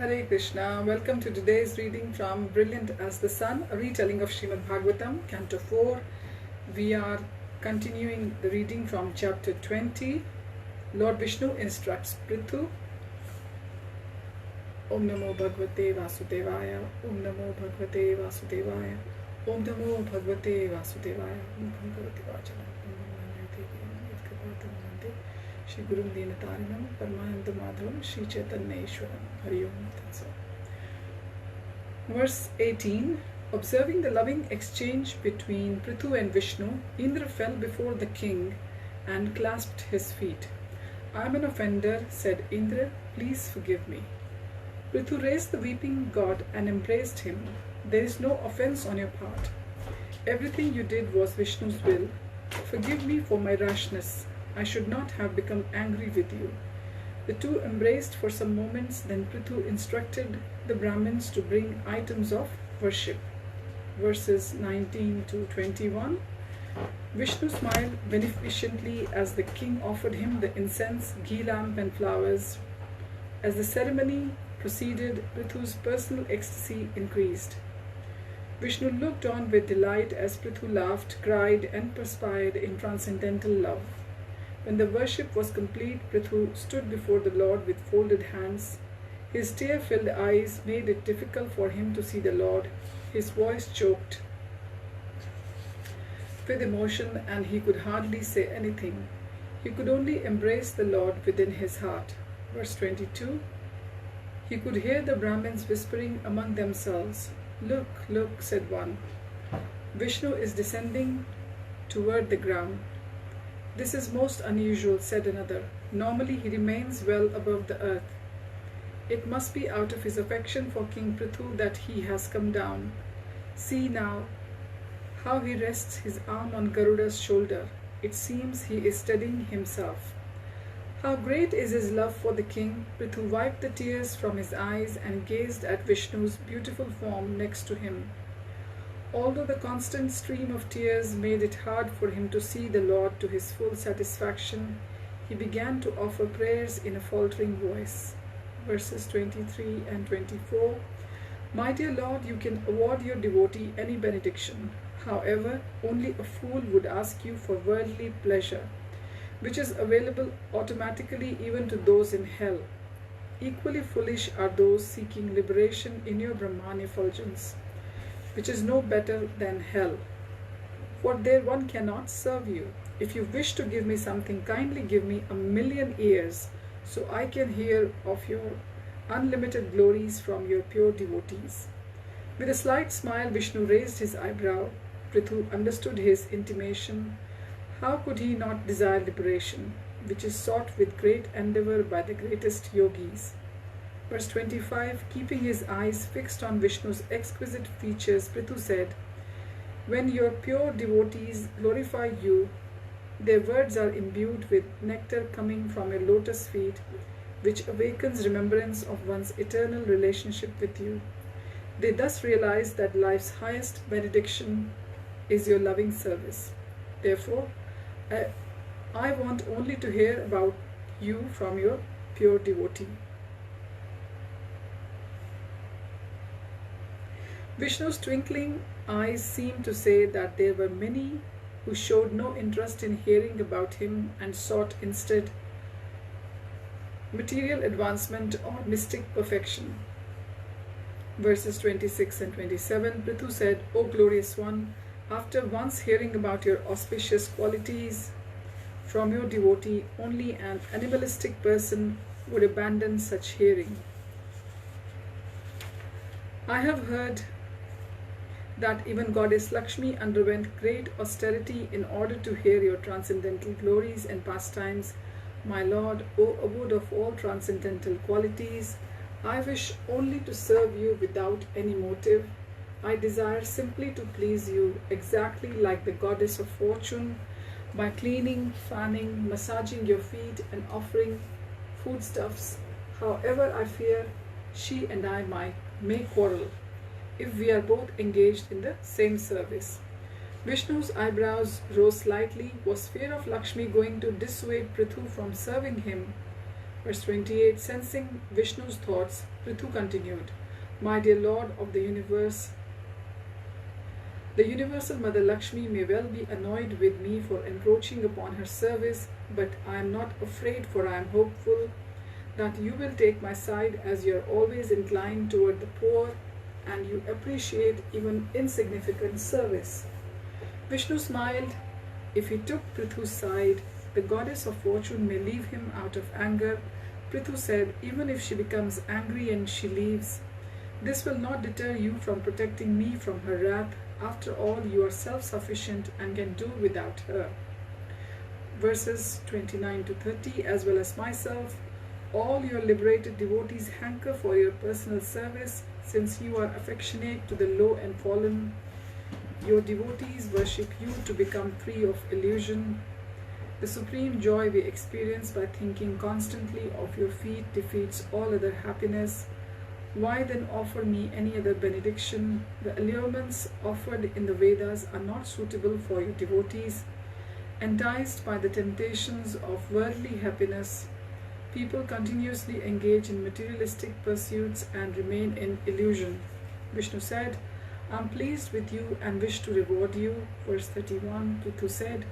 Hare Krishna. Welcome to today's reading from Brilliant as the Sun, a retelling of Srimad Bhagavatam, Canto 4. We are continuing the reading from chapter 20. Lord Vishnu instructs Prithu. Om Namo Bhagavate Vasudevaya. Om Namo Bhagavate Vasudevaya. Om Namo Bhagavate Vasudevaya. Om Bhagavate Vajana. Shri Gurum Dinatarinam Paramananda Madhavam Shri Chaitanya Ishwaram Hari Om Tatsa. Verse 18. Observing the loving exchange between Prithu and Vishnu, Indra fell before the king and clasped his feet. I am an offender, said Indra, please forgive me. Prithu raised the weeping god and embraced him. There is no offense on your part. Everything you did was Vishnu's will. Forgive me for my rashness. I should not have become angry with you. The two embraced for some moments, then Prithu instructed the Brahmins to bring items of worship. Verses 19 to 21. Vishnu smiled beneficently as the king offered him the incense, ghee lamp and flowers. As the ceremony proceeded, Prithu's personal ecstasy increased. Vishnu looked on with delight as Prithu laughed, cried and perspired in transcendental love. When the worship was complete, Prithu stood before the Lord with folded hands. His tear-filled eyes made it difficult for him to see the Lord. His voice choked with emotion and he could hardly say anything. He could only embrace the Lord within his heart. Verse 22. He could hear the Brahmins whispering among themselves. Look, look, said one. Vishnu is descending toward the ground. This is most unusual, said another. Normally he remains well above the earth. It must be out of his affection for King Prithu that he has come down. See now how he rests his arm on Garuda's shoulder. It seems he is steadying himself. How great is his love for the king! Prithu wiped the tears from his eyes and gazed at Vishnu's beautiful form next to him. Although the constant stream of tears made it hard for him to see the Lord to his full satisfaction, he began to offer prayers in a faltering voice. Verses 23 and 24. My dear Lord, you can award your devotee any benediction. However, only a fool would ask you for worldly pleasure, which is available automatically even to those in hell. Equally foolish are those seeking liberation in your Brahman effulgence, which is no better than hell. For there one cannot serve you. If you wish to give me something, kindly give me 1,000,000 ears, so I can hear of your unlimited glories from your pure devotees. With a slight smile, Vishnu raised his eyebrow. Prithu understood his intimation. How could he not desire liberation, which is sought with great endeavor by the greatest yogis? Verse 25, keeping his eyes fixed on Vishnu's exquisite features, Prithu said, when your pure devotees glorify you, their words are imbued with nectar coming from your lotus feet, which awakens remembrance of one's eternal relationship with you. They thus realize that life's highest benediction is your loving service. Therefore, I want only to hear about you from your pure devotee. Vishnu's twinkling eyes seemed to say that there were many who showed no interest in hearing about him and sought instead material advancement or mystic perfection. Verses 26 and 27, Prithu said, O glorious one, after once hearing about your auspicious qualities from your devotee, only an animalistic person would abandon such hearing. I have heard that even Goddess Lakshmi underwent great austerity in order to hear your transcendental glories and pastimes. My Lord, O abode of all transcendental qualities, I wish only to serve you without any motive. I desire simply to please you, exactly like the goddess of fortune, by cleaning, fanning, massaging your feet and offering foodstuffs. However, I fear she and I may quarrel if we are both engaged in the same service. Vishnu's eyebrows rose slightly. Was fear of Lakshmi going to dissuade Prithu from serving him? Verse 28, sensing Vishnu's thoughts, Prithu continued, My dear Lord of the universe, the universal Mother Lakshmi may well be annoyed with me for encroaching upon her service, but I am not afraid, for I am hopeful that you will take my side, as you are always inclined toward the poor and you appreciate even insignificant service. Vishnu smiled. If he took Prithu's side, the goddess of fortune may leave him out of anger. Prithu said, even if she becomes angry and she leaves, this will not deter you from protecting me from her wrath. After all, you are self-sufficient and can do without her. Verses 29 to 30, as well as myself, all your liberated devotees hanker for your personal service, since you are affectionate to the low and fallen. Your devotees worship you to become free of illusion. The supreme joy we experience by thinking constantly of your feet defeats all other happiness. Why then offer me any other benediction? The allurements offered in the Vedas are not suitable for your devotees. Enticed by the temptations of worldly happiness, people continuously engage in materialistic pursuits and remain in illusion. Vishnu said, I am pleased with you and wish to reward you. Verse 31, Prithu said,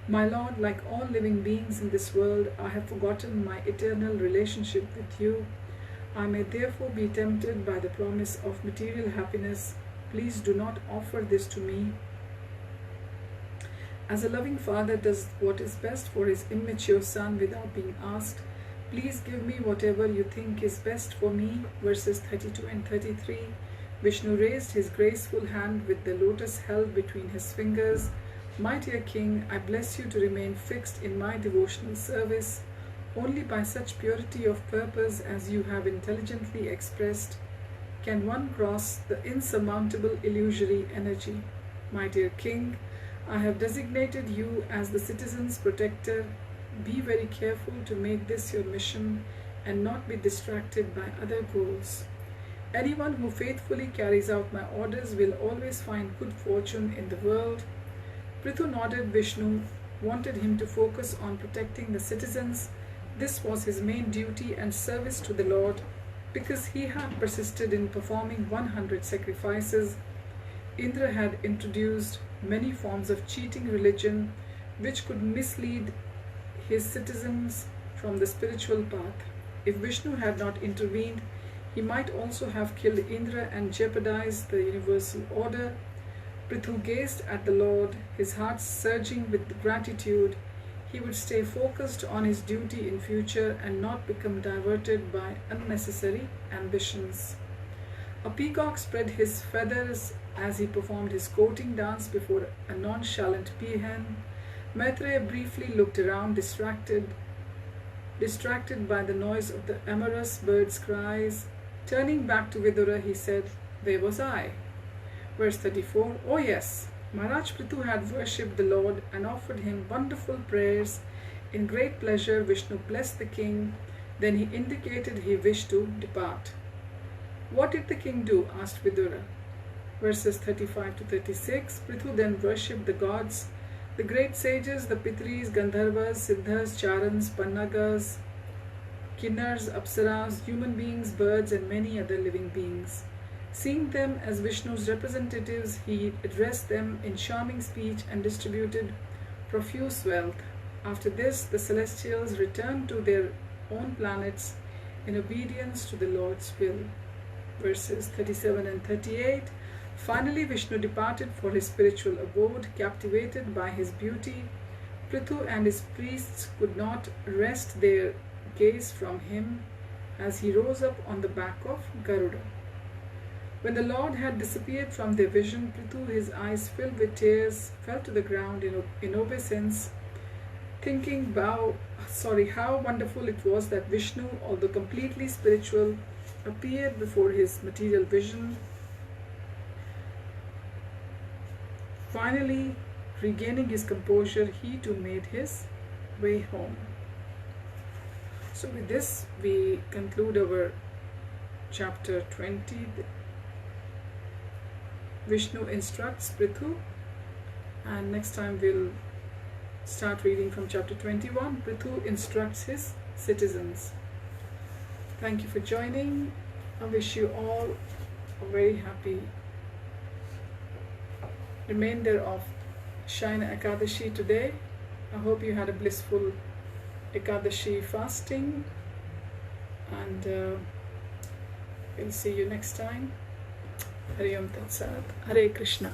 My Lord, like all living beings in this world, I have forgotten my eternal relationship with you. I may therefore be tempted by the promise of material happiness. Please do not offer this to me. As a loving father does what is best for his immature son without being asked, please give me whatever you think is best for me. Verses 32 and 33. Vishnu raised his graceful hand with the lotus held between his fingers. My dear king, I bless you to remain fixed in my devotional service. Only by such purity of purpose as you have intelligently expressed can one cross the insurmountable illusory energy. My dear king, I have designated you as the citizen's protector. Be very careful to make this your mission and not be distracted by other goals. Anyone who faithfully carries out my orders will always find good fortune in the world. Prithu nodded. Vishnu wanted him to focus on protecting the citizens. This was his main duty and service to the Lord. Because he had persisted in performing 100 sacrifices, Indra had introduced many forms of cheating religion which could mislead his citizens from the spiritual path. If Vishnu had not intervened, he might also have killed Indra and jeopardized the universal order. Prithu gazed at the Lord, his heart surging with gratitude. He would stay focused on his duty in future and not become diverted by unnecessary ambitions. A peacock spread his feathers as he performed his courting dance before a nonchalant peahen. Maitreya briefly looked around, distracted by the noise of the amorous bird's cries. Turning back to Vidura, he said, Where was I? Verse 34, Oh yes, Maharaj Prithu had worshipped the Lord and offered him wonderful prayers. In great pleasure, Vishnu blessed the king. Then he indicated he wished to depart. What did the king do? Asked Vidura. Verses 35 to 36, Prithu then worshipped the gods, the great sages, the Pitris, Gandharvas, Siddhas, Charans, Pannagas, Kinnars, Apsaras, human beings, birds, and many other living beings. Seeing them as Vishnu's representatives, he addressed them in charming speech and distributed profuse wealth. After this, the celestials returned to their own planets in obedience to the Lord's will. Verses 37 and 38. Finally, Vishnu departed for his spiritual abode, captivated by his beauty. Prithu and his priests could not wrest their gaze from him as he rose up on the back of Garuda. When the Lord had disappeared from their vision, Prithu, his eyes filled with tears, fell to the ground in obeisance, thinking how wonderful it was that Vishnu, although completely spiritual, appeared before his material vision. Finally, regaining his composure, he too made his way home. So with this, we conclude our chapter 20. Vishnu instructs Prithu, and next time we'll start reading from chapter 21. Prithu instructs his citizens. Thank you for joining. I wish you all a very happy remainder of Shayana Ekadashi today. I hope you had a blissful Ekadashi fasting, and we'll see you next time. Hari Om Tat Sat. Hare Krishna.